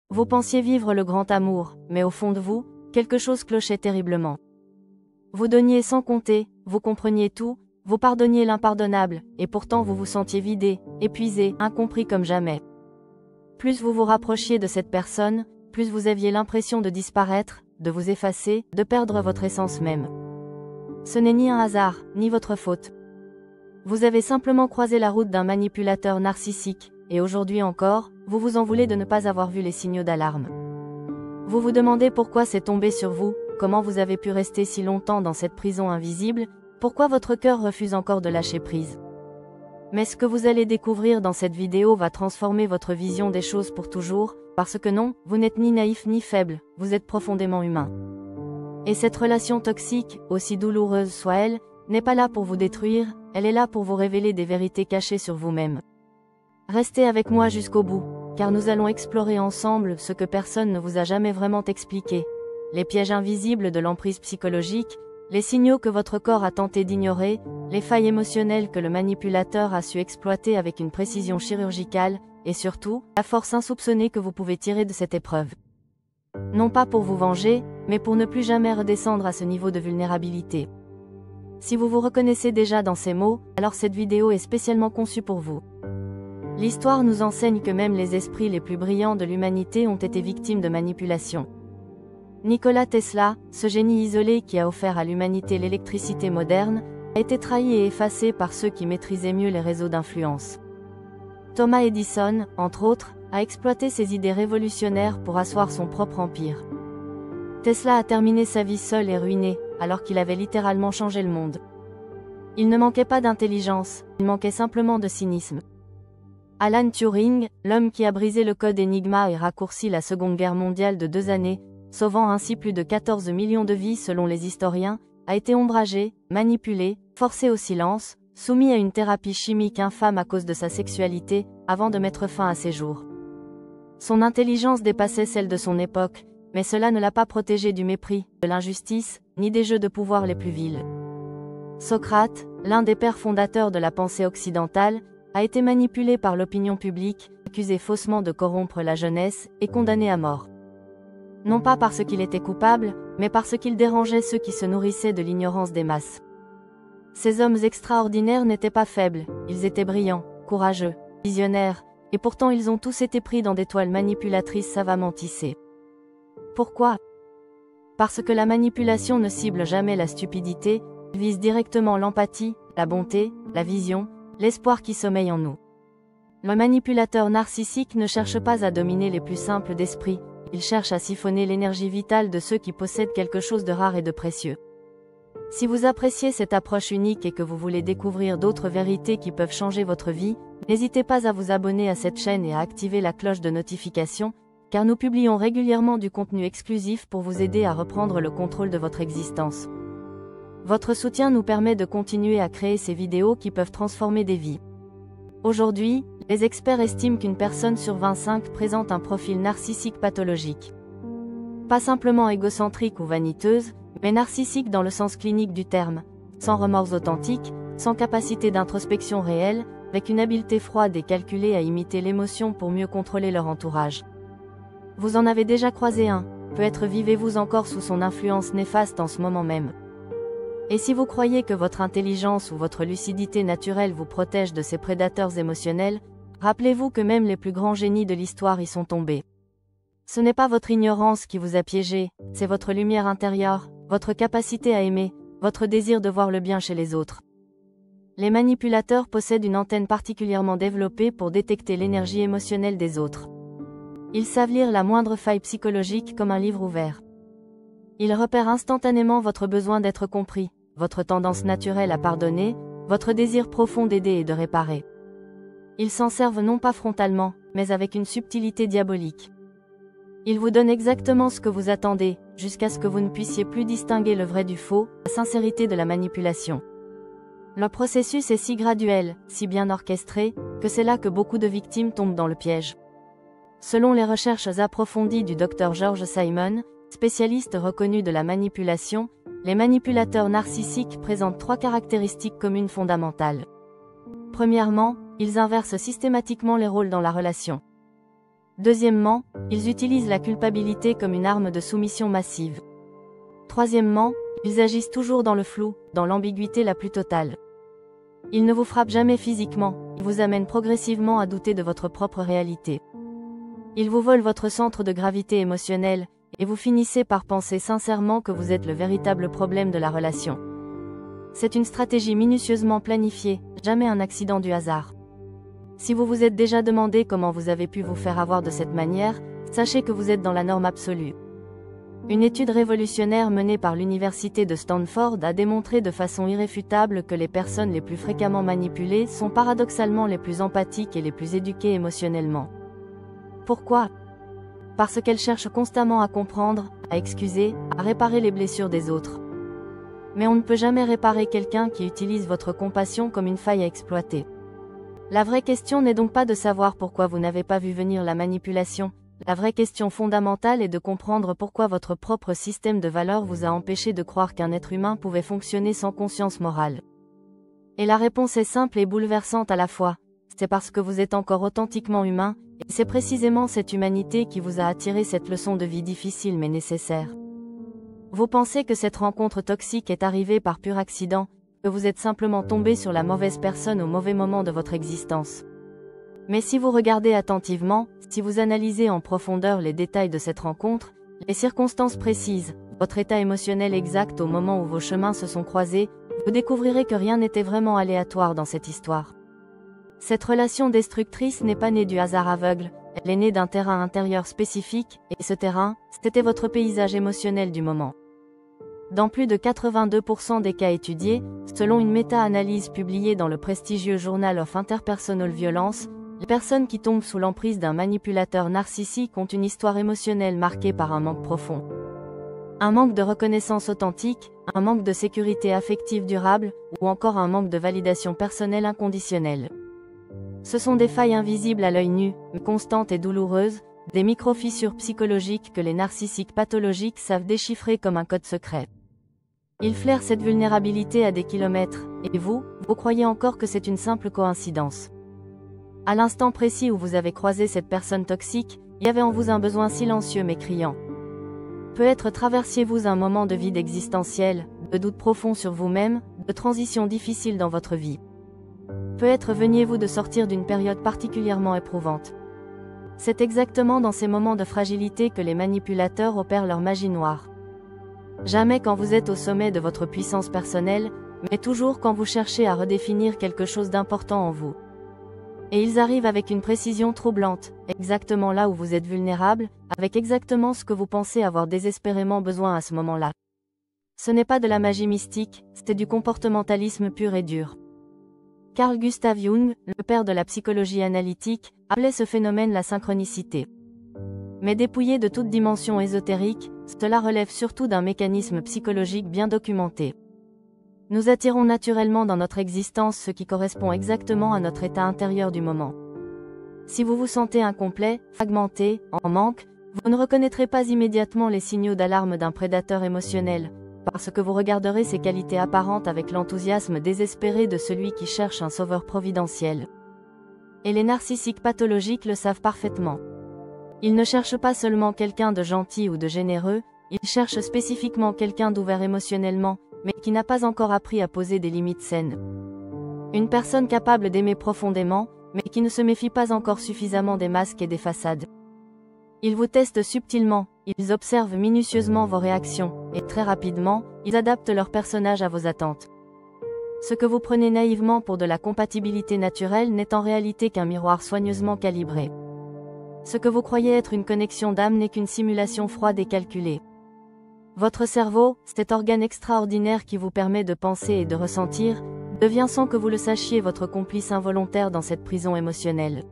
Vous pensiez vivre le grand amour, mais au fond de vous, quelque chose clochait terriblement. Vous donniez sans compter, vous compreniez tout, vous pardonniez l'impardonnable, et pourtant vous vous sentiez vidé, épuisé, incompris comme jamais. Plus vous vous rapprochiez de cette personne, plus vous aviez l'impression de disparaître, de vous effacer, de perdre votre essence même. Ce n'est ni un hasard, ni votre faute. Vous avez simplement croisé la route d'un manipulateur narcissique, et aujourd'hui encore, vous vous en voulez de ne pas avoir vu les signaux d'alarme. Vous vous demandez pourquoi c'est tombé sur vous, comment vous avez pu rester si longtemps dans cette prison invisible, pourquoi votre cœur refuse encore de lâcher prise. Mais ce que vous allez découvrir dans cette vidéo va transformer votre vision des choses pour toujours, parce que non, vous n'êtes ni naïf ni faible, vous êtes profondément humain. Et cette relation toxique, aussi douloureuse soit-elle, n'est pas là pour vous détruire, elle est là pour vous révéler des vérités cachées sur vous-même. Restez avec moi jusqu'au bout, car nous allons explorer ensemble ce que personne ne vous a jamais vraiment expliqué. Les pièges invisibles de l'emprise psychologique, les signaux que votre corps a tenté d'ignorer, les failles émotionnelles que le manipulateur a su exploiter avec une précision chirurgicale, et surtout, la force insoupçonnée que vous pouvez tirer de cette épreuve. Non pas pour vous venger, mais pour ne plus jamais redescendre à ce niveau de vulnérabilité. Si vous vous reconnaissez déjà dans ces mots, alors cette vidéo est spécialement conçue pour vous. L'histoire nous enseigne que même les esprits les plus brillants de l'humanité ont été victimes de manipulation. Nikola Tesla, ce génie isolé qui a offert à l'humanité l'électricité moderne, a été trahi et effacé par ceux qui maîtrisaient mieux les réseaux d'influence. Thomas Edison, entre autres, a exploité ses idées révolutionnaires pour asseoir son propre empire. Tesla a terminé sa vie seul et ruiné, alors qu'il avait littéralement changé le monde. Il ne manquait pas d'intelligence, il manquait simplement de cynisme. Alan Turing, l'homme qui a brisé le code Enigma et raccourci la Seconde Guerre mondiale de 2 années, sauvant ainsi plus de 14 millions de vies selon les historiens, a été ombragé, manipulé, forcé au silence, soumis à une thérapie chimique infâme à cause de sa sexualité, avant de mettre fin à ses jours. Son intelligence dépassait celle de son époque, mais cela ne l'a pas protégé du mépris, de l'injustice, ni des jeux de pouvoir les plus vils. Socrate, l'un des pères fondateurs de la pensée occidentale, a été manipulé par l'opinion publique, accusé faussement de corrompre la jeunesse, et condamné à mort. Non pas parce qu'il était coupable, mais parce qu'il dérangeait ceux qui se nourrissaient de l'ignorance des masses. Ces hommes extraordinaires n'étaient pas faibles, ils étaient brillants, courageux, visionnaires, et pourtant ils ont tous été pris dans des toiles manipulatrices savamment tissées. Pourquoi? Parce que la manipulation ne cible jamais la stupidité, elle vise directement l'empathie, la bonté, la vision, l'espoir qui sommeille en nous. Le manipulateur narcissique ne cherche pas à dominer les plus simples d'esprit, il cherche à siphonner l'énergie vitale de ceux qui possèdent quelque chose de rare et de précieux. Si vous appréciez cette approche unique et que vous voulez découvrir d'autres vérités qui peuvent changer votre vie, n'hésitez pas à vous abonner à cette chaîne et à activer la cloche de notification, car nous publions régulièrement du contenu exclusif pour vous aider à reprendre le contrôle de votre existence. Votre soutien nous permet de continuer à créer ces vidéos qui peuvent transformer des vies. Aujourd'hui, les experts estiment qu'une personne sur 25 présente un profil narcissique pathologique. Pas simplement égocentrique ou vaniteuse, mais narcissique dans le sens clinique du terme, sans remords authentiques, sans capacité d'introspection réelle, avec une habileté froide et calculée à imiter l'émotion pour mieux contrôler leur entourage. Vous en avez déjà croisé un, peut-être vivez-vous encore sous son influence néfaste en ce moment même. Et si vous croyez que votre intelligence ou votre lucidité naturelle vous protège de ces prédateurs émotionnels, rappelez-vous que même les plus grands génies de l'histoire y sont tombés. Ce n'est pas votre ignorance qui vous a piégé, c'est votre lumière intérieure, votre capacité à aimer, votre désir de voir le bien chez les autres. Les manipulateurs possèdent une antenne particulièrement développée pour détecter l'énergie émotionnelle des autres. Ils savent lire la moindre faille psychologique comme un livre ouvert. Ils repèrent instantanément votre besoin d'être compris, votre tendance naturelle à pardonner, votre désir profond d'aider et de réparer. Ils s'en servent non pas frontalement, mais avec une subtilité diabolique. Ils vous donnent exactement ce que vous attendez, jusqu'à ce que vous ne puissiez plus distinguer le vrai du faux, la sincérité de la manipulation. Le processus est si graduel, si bien orchestré, que c'est là que beaucoup de victimes tombent dans le piège. Selon les recherches approfondies du Dr George Simon, spécialiste reconnu de la manipulation, les manipulateurs narcissiques présentent 3 caractéristiques communes fondamentales. Premièrement, ils inversent systématiquement les rôles dans la relation. Deuxièmement, ils utilisent la culpabilité comme une arme de soumission massive. Troisièmement, ils agissent toujours dans le flou, dans l'ambiguïté la plus totale. Ils ne vous frappent jamais physiquement, ils vous amènent progressivement à douter de votre propre réalité. Ils vous volent votre centre de gravité émotionnelle, et vous finissez par penser sincèrement que vous êtes le véritable problème de la relation. C'est une stratégie minutieusement planifiée, jamais un accident du hasard. Si vous vous êtes déjà demandé comment vous avez pu vous faire avoir de cette manière, sachez que vous êtes dans la norme absolue. Une étude révolutionnaire menée par l'université de Stanford a démontré de façon irréfutable que les personnes les plus fréquemment manipulées sont paradoxalement les plus empathiques et les plus éduquées émotionnellement. Pourquoi ? Parce qu'elles cherchent constamment à comprendre, à excuser, à réparer les blessures des autres. Mais on ne peut jamais réparer quelqu'un qui utilise votre compassion comme une faille à exploiter. La vraie question n'est donc pas de savoir pourquoi vous n'avez pas vu venir la manipulation. La vraie question fondamentale est de comprendre pourquoi votre propre système de valeurs vous a empêché de croire qu'un être humain pouvait fonctionner sans conscience morale. Et la réponse est simple et bouleversante à la fois. C'est parce que vous êtes encore authentiquement humain, et c'est précisément cette humanité qui vous a attiré cette leçon de vie difficile mais nécessaire. Vous pensez que cette rencontre toxique est arrivée par pur accident, que vous êtes simplement tombé sur la mauvaise personne au mauvais moment de votre existence. Mais si vous regardez attentivement, si vous analysez en profondeur les détails de cette rencontre, les circonstances précises, votre état émotionnel exact au moment où vos chemins se sont croisés, vous découvrirez que rien n'était vraiment aléatoire dans cette histoire. Cette relation destructrice n'est pas née du hasard aveugle, elle est née d'un terrain intérieur spécifique, et ce terrain, c'était votre paysage émotionnel du moment. Dans plus de 82% des cas étudiés, selon une méta-analyse publiée dans le prestigieux Journal of Interpersonal Violence, les personnes qui tombent sous l'emprise d'un manipulateur narcissique ont une histoire émotionnelle marquée par un manque profond. Un manque de reconnaissance authentique, un manque de sécurité affective durable, ou encore un manque de validation personnelle inconditionnelle. Ce sont des failles invisibles à l'œil nu, mais constantes et douloureuses, des micro-fissures psychologiques que les narcissiques pathologiques savent déchiffrer comme un code secret. Ils flairent cette vulnérabilité à des kilomètres, et vous croyez encore que c'est une simple coïncidence. À l'instant précis où vous avez croisé cette personne toxique, il y avait en vous un besoin silencieux mais criant. Peut-être traversiez-vous un moment de vide existentiel, de doute profond sur vous-même, de transition difficile dans votre vie. Peut-être veniez-vous de sortir d'une période particulièrement éprouvante. C'est exactement dans ces moments de fragilité que les manipulateurs opèrent leur magie noire. Jamais quand vous êtes au sommet de votre puissance personnelle, mais toujours quand vous cherchez à redéfinir quelque chose d'important en vous. Et ils arrivent avec une précision troublante, exactement là où vous êtes vulnérable, avec exactement ce que vous pensez avoir désespérément besoin à ce moment-là. Ce n'est pas de la magie mystique, c'est du comportementalisme pur et dur. Carl Gustav Jung, le père de la psychologie analytique, appelait ce phénomène la synchronicité. Mais dépouillé de toute dimension ésotérique, cela relève surtout d'un mécanisme psychologique bien documenté. Nous attirons naturellement dans notre existence ce qui correspond exactement à notre état intérieur du moment. Si vous vous sentez incomplet, fragmenté, en manque, vous ne reconnaîtrez pas immédiatement les signaux d'alarme d'un prédateur émotionnel, parce que vous regarderez ses qualités apparentes avec l'enthousiasme désespéré de celui qui cherche un sauveur providentiel. Et les narcissiques pathologiques le savent parfaitement. Ils ne cherchent pas seulement quelqu'un de gentil ou de généreux, ils cherchent spécifiquement quelqu'un d'ouvert émotionnellement, mais qui n'a pas encore appris à poser des limites saines. Une personne capable d'aimer profondément, mais qui ne se méfie pas encore suffisamment des masques et des façades. Ils vous testent subtilement, ils observent minutieusement vos réactions, et très rapidement, ils adaptent leur personnage à vos attentes. Ce que vous prenez naïvement pour de la compatibilité naturelle n'est en réalité qu'un miroir soigneusement calibré. Ce que vous croyez être une connexion d'âme n'est qu'une simulation froide et calculée. Votre cerveau, cet organe extraordinaire qui vous permet de penser et de ressentir, devient sans que vous le sachiez votre complice involontaire dans cette prison émotionnelle.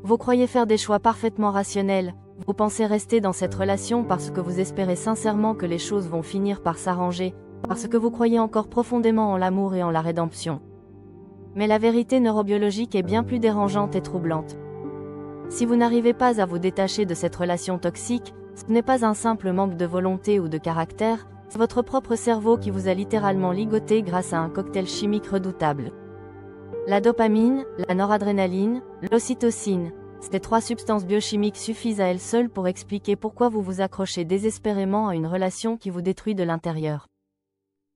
Vous croyez faire des choix parfaitement rationnels, vous pensez rester dans cette relation parce que vous espérez sincèrement que les choses vont finir par s'arranger, parce que vous croyez encore profondément en l'amour et en la rédemption. Mais la vérité neurobiologique est bien plus dérangeante et troublante. Si vous n'arrivez pas à vous détacher de cette relation toxique, ce n'est pas un simple manque de volonté ou de caractère, c'est votre propre cerveau qui vous a littéralement ligoté grâce à un cocktail chimique redoutable. La dopamine, la noradrénaline, l'ocytocine, Ces 3 substances biochimiques suffisent à elles seules pour expliquer pourquoi vous vous accrochez désespérément à une relation qui vous détruit de l'intérieur.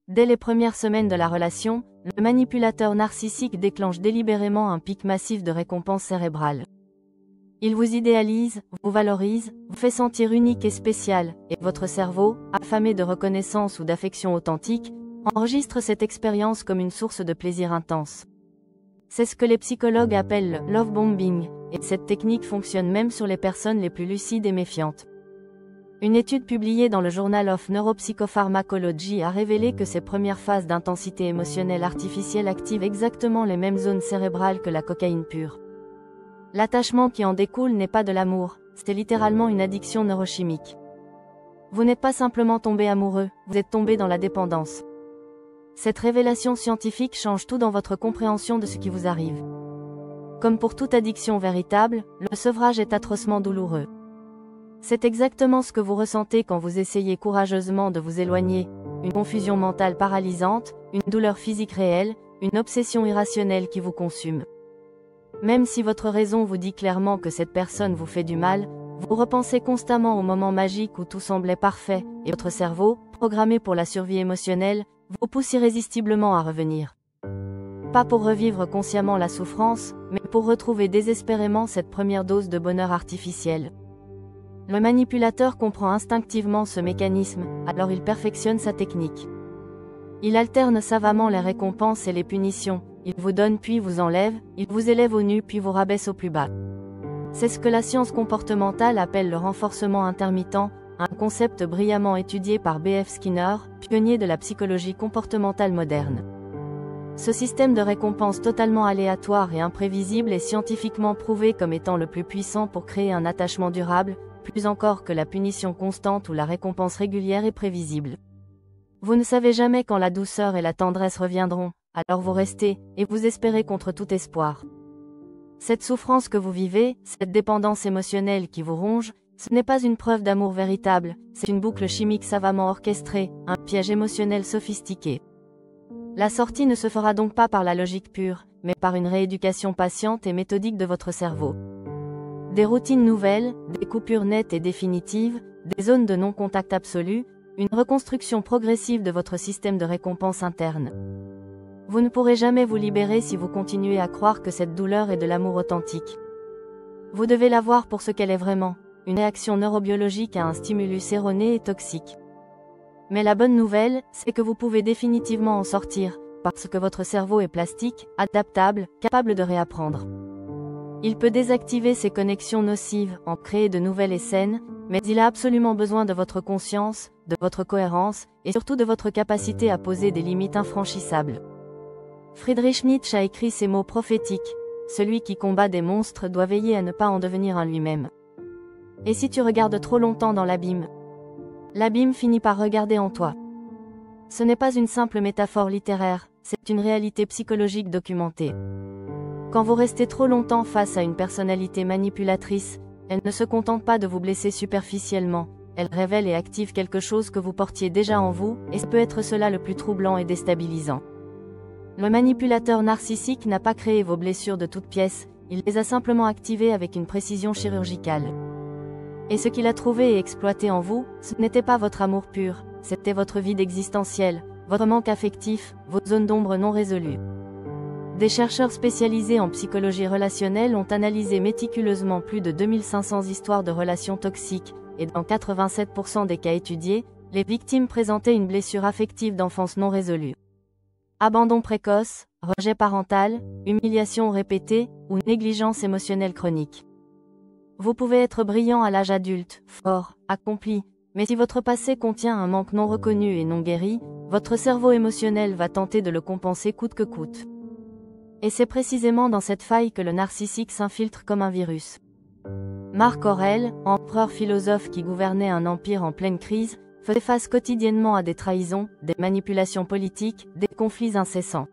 Dès les premières semaines de la relation, le manipulateur narcissique déclenche délibérément un pic massif de récompense cérébrale. Il vous idéalise, vous valorise, vous fait sentir unique et spécial, et votre cerveau, affamé de reconnaissance ou d'affection authentique, enregistre cette expérience comme une source de plaisir intense. C'est ce que les psychologues appellent le love bombing, et cette technique fonctionne même sur les personnes les plus lucides et méfiantes. Une étude publiée dans le Journal of Neuropsychopharmacology a révélé que ces premières phases d'intensité émotionnelle artificielle activent exactement les mêmes zones cérébrales que la cocaïne pure. L'attachement qui en découle n'est pas de l'amour, c'est littéralement une addiction neurochimique. Vous n'êtes pas simplement tombé amoureux, vous êtes tombé dans la dépendance. Cette révélation scientifique change tout dans votre compréhension de ce qui vous arrive. Comme pour toute addiction véritable, le sevrage est atrocement douloureux. C'est exactement ce que vous ressentez quand vous essayez courageusement de vous éloigner, une confusion mentale paralysante, une douleur physique réelle, une obsession irrationnelle qui vous consume. Même si votre raison vous dit clairement que cette personne vous fait du mal, vous repensez constamment au moment magique où tout semblait parfait, et votre cerveau, programmé pour la survie émotionnelle, vous pousse irrésistiblement à revenir. Pas pour revivre consciemment la souffrance, mais pour retrouver désespérément cette première dose de bonheur artificiel. Le manipulateur comprend instinctivement ce mécanisme, alors il perfectionne sa technique. Il alterne savamment les récompenses et les punitions, il vous donne puis vous enlève, il vous élève au nu puis vous rabaisse au plus bas. C'est ce que la science comportementale appelle le renforcement intermittent, un concept brillamment étudié par B.F. Skinner, pionnier de la psychologie comportementale moderne. Ce système de récompense totalement aléatoire et imprévisible est scientifiquement prouvé comme étant le plus puissant pour créer un attachement durable, plus encore que la punition constante ou la récompense régulière et prévisible. Vous ne savez jamais quand la douceur et la tendresse reviendront, alors vous restez, et vous espérez contre tout espoir. Cette souffrance que vous vivez, cette dépendance émotionnelle qui vous ronge, ce n'est pas une preuve d'amour véritable, c'est une boucle chimique savamment orchestrée, un piège émotionnel sophistiqué. La sortie ne se fera donc pas par la logique pure, mais par une rééducation patiente et méthodique de votre cerveau. Des routines nouvelles, des coupures nettes et définitives, des zones de non-contact absolu, une reconstruction progressive de votre système de récompense interne. Vous ne pourrez jamais vous libérer si vous continuez à croire que cette douleur est de l'amour authentique. Vous devez la voir pour ce qu'elle est vraiment, une réaction neurobiologique à un stimulus erroné et toxique. Mais la bonne nouvelle, c'est que vous pouvez définitivement en sortir, parce que votre cerveau est plastique, adaptable, capable de réapprendre. Il peut désactiver ces connexions nocives, en créer de nouvelles et saines, mais il a absolument besoin de votre conscience, de votre cohérence, et surtout de votre capacité à poser des limites infranchissables. Friedrich Nietzsche a écrit ces mots prophétiques, « Celui qui combat des monstres doit veiller à ne pas en devenir un lui-même. » Et si tu regardes trop longtemps dans l'abîme finit par regarder en toi. Ce n'est pas une simple métaphore littéraire, c'est une réalité psychologique documentée. Quand vous restez trop longtemps face à une personnalité manipulatrice, elle ne se contente pas de vous blesser superficiellement, elle révèle et active quelque chose que vous portiez déjà en vous, et ça peut être cela le plus troublant et déstabilisant. Le manipulateur narcissique n'a pas créé vos blessures de toutes pièces, il les a simplement activées avec une précision chirurgicale. Et ce qu'il a trouvé et exploité en vous, ce n'était pas votre amour pur, c'était votre vide existentiel, votre manque affectif, vos zones d'ombre non résolues. Des chercheurs spécialisés en psychologie relationnelle ont analysé méticuleusement plus de 2500 histoires de relations toxiques, et dans 87% des cas étudiés, les victimes présentaient une blessure affective d'enfance non résolue. Abandon précoce, rejet parental, humiliation répétée, ou négligence émotionnelle chronique. Vous pouvez être brillant à l'âge adulte, fort, accompli, mais si votre passé contient un manque non reconnu et non guéri, votre cerveau émotionnel va tenter de le compenser coûte que coûte. Et c'est précisément dans cette faille que le narcissique s'infiltre comme un virus. Marc Aurèle, empereur philosophe qui gouvernait un empire en pleine crise, faisait face quotidiennement à des trahisons, des manipulations politiques, des conflits incessants.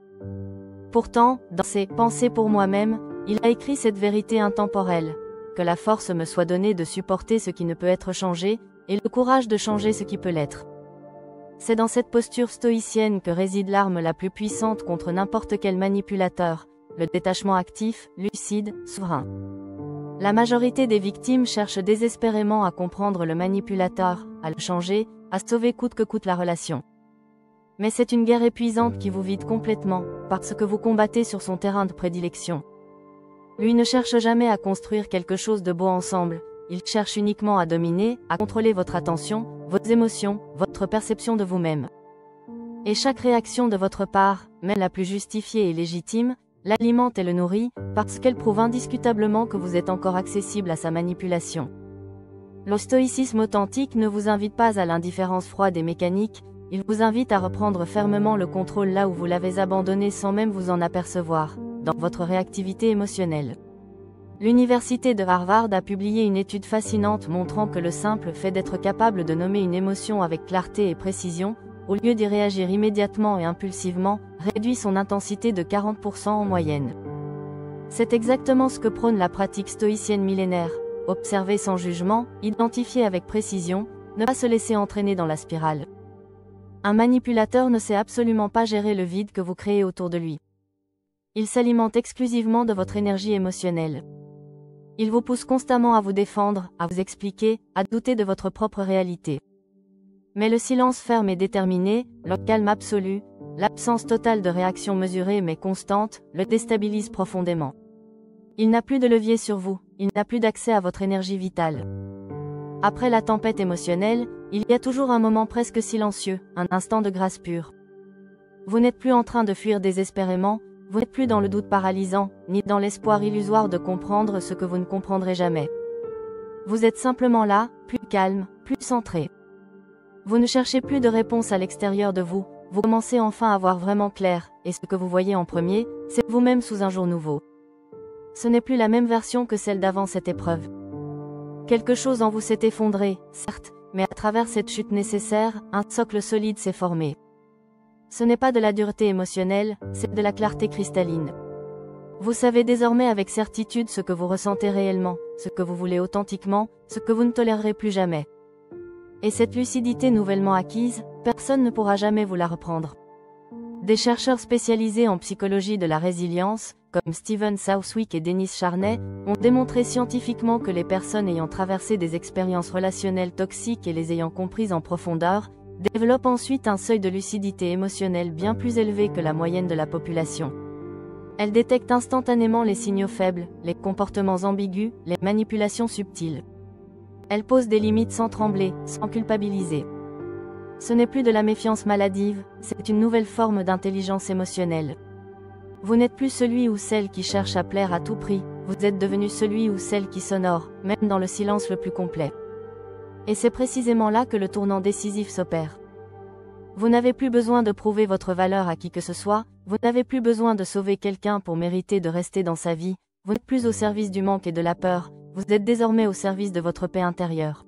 Pourtant, dans ses « Pensées pour moi-même », il a écrit cette vérité intemporelle, que la force me soit donnée de supporter ce qui ne peut être changé, et le courage de changer ce qui peut l'être. C'est dans cette posture stoïcienne que réside l'arme la plus puissante contre n'importe quel manipulateur, le détachement actif, lucide, souverain. La majorité des victimes cherchent désespérément à comprendre le manipulateur, à le changer, à sauver coûte que coûte la relation. Mais c'est une guerre épuisante qui vous vide complètement, parce que vous combattez sur son terrain de prédilection. Lui ne cherche jamais à construire quelque chose de beau ensemble, il cherche uniquement à dominer, à contrôler votre attention, vos émotions, votre perception de vous-même. Et chaque réaction de votre part, même la plus justifiée et légitime, l'alimente et le nourrit, parce qu'elle prouve indiscutablement que vous êtes encore accessible à sa manipulation. Le stoïcisme authentique ne vous invite pas à l'indifférence froide et mécanique, il vous invite à reprendre fermement le contrôle là où vous l'avez abandonné sans même vous en apercevoir, dans votre réactivité émotionnelle. L'université de Harvard a publié une étude fascinante montrant que le simple fait d'être capable de nommer une émotion avec clarté et précision, au lieu d'y réagir immédiatement et impulsivement, réduit son intensité de 40% en moyenne. C'est exactement ce que prône la pratique stoïcienne millénaire, observer sans jugement, identifier avec précision, ne pas se laisser entraîner dans la spirale. Un manipulateur ne sait absolument pas gérer le vide que vous créez autour de lui. Il s'alimente exclusivement de votre énergie émotionnelle. Il vous pousse constamment à vous défendre, à vous expliquer, à douter de votre propre réalité. Mais le silence ferme et déterminé, le calme absolu, l'absence totale de réaction mesurée mais constante, le déstabilise profondément. Il n'a plus de levier sur vous, il n'a plus d'accès à votre énergie vitale. Après la tempête émotionnelle, il y a toujours un moment presque silencieux, un instant de grâce pure. Vous n'êtes plus en train de fuir désespérément, vous n'êtes plus dans le doute paralysant, ni dans l'espoir illusoire de comprendre ce que vous ne comprendrez jamais. Vous êtes simplement là, plus calme, plus centré. Vous ne cherchez plus de réponse à l'extérieur de vous, vous commencez enfin à voir vraiment clair, et ce que vous voyez en premier, c'est vous-même sous un jour nouveau. Ce n'est plus la même version que celle d'avant cette épreuve. Quelque chose en vous s'est effondré, certes, mais à travers cette chute nécessaire, un socle solide s'est formé. Ce n'est pas de la dureté émotionnelle, c'est de la clarté cristalline. Vous savez désormais avec certitude ce que vous ressentez réellement, ce que vous voulez authentiquement, ce que vous ne tolérerez plus jamais. Et cette lucidité nouvellement acquise, personne ne pourra jamais vous la reprendre. Des chercheurs spécialisés en psychologie de la résilience, comme Stephen Southwick et Dennis Charney, ont démontré scientifiquement que les personnes ayant traversé des expériences relationnelles toxiques et les ayant comprises en profondeur, développent ensuite un seuil de lucidité émotionnelle bien plus élevé que la moyenne de la population. Elles détectent instantanément les signaux faibles, les comportements ambigus, les manipulations subtiles. Elles posent des limites sans trembler, sans culpabiliser. Ce n'est plus de la méfiance maladive, c'est une nouvelle forme d'intelligence émotionnelle. Vous n'êtes plus celui ou celle qui cherche à plaire à tout prix, vous êtes devenu celui ou celle qui s'honore, même dans le silence le plus complet. Et c'est précisément là que le tournant décisif s'opère. Vous n'avez plus besoin de prouver votre valeur à qui que ce soit, vous n'avez plus besoin de sauver quelqu'un pour mériter de rester dans sa vie, vous n'êtes plus au service du manque et de la peur, vous êtes désormais au service de votre paix intérieure.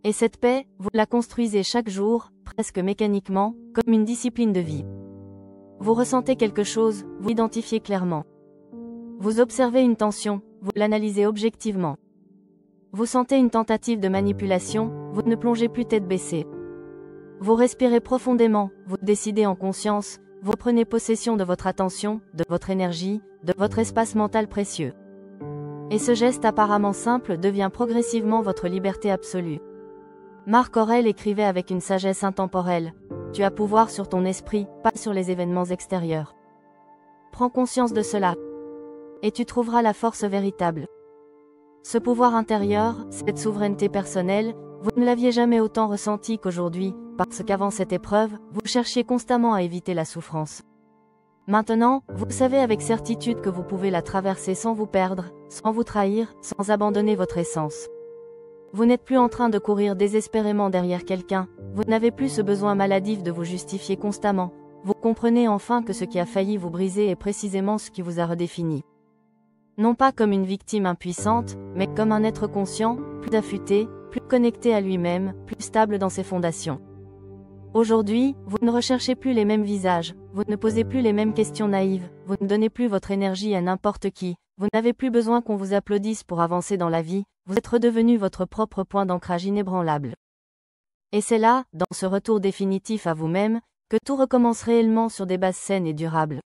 Et cette paix, vous la construisez chaque jour, presque mécaniquement, comme une discipline de vie. Vous ressentez quelque chose, vous l'identifiez clairement. Vous observez une tension, vous l'analysez objectivement. Vous sentez une tentative de manipulation, vous ne plongez plus tête baissée. Vous respirez profondément, vous décidez en conscience, vous prenez possession de votre attention, de votre énergie, de votre espace mental précieux. Et ce geste apparemment simple devient progressivement votre liberté absolue. Marc Aurèle écrivait avec une sagesse intemporelle, « Tu as pouvoir sur ton esprit, pas sur les événements extérieurs. » Prends conscience de cela. Et tu trouveras la force véritable. Ce pouvoir intérieur, cette souveraineté personnelle, vous ne l'aviez jamais autant ressenti qu'aujourd'hui, parce qu'avant cette épreuve, vous cherchiez constamment à éviter la souffrance. Maintenant, vous savez avec certitude que vous pouvez la traverser sans vous perdre, sans vous trahir, sans abandonner votre essence. Vous n'êtes plus en train de courir désespérément derrière quelqu'un, vous n'avez plus ce besoin maladif de vous justifier constamment, vous comprenez enfin que ce qui a failli vous briser est précisément ce qui vous a redéfini. Non pas comme une victime impuissante, mais comme un être conscient, plus affûté, plus connecté à lui-même, plus stable dans ses fondations. Aujourd'hui, vous ne recherchez plus les mêmes visages, vous ne posez plus les mêmes questions naïves, vous ne donnez plus votre énergie à n'importe qui, vous n'avez plus besoin qu'on vous applaudisse pour avancer dans la vie, vous êtes redevenu votre propre point d'ancrage inébranlable. Et c'est là, dans ce retour définitif à vous-même, que tout recommence réellement sur des bases saines et durables.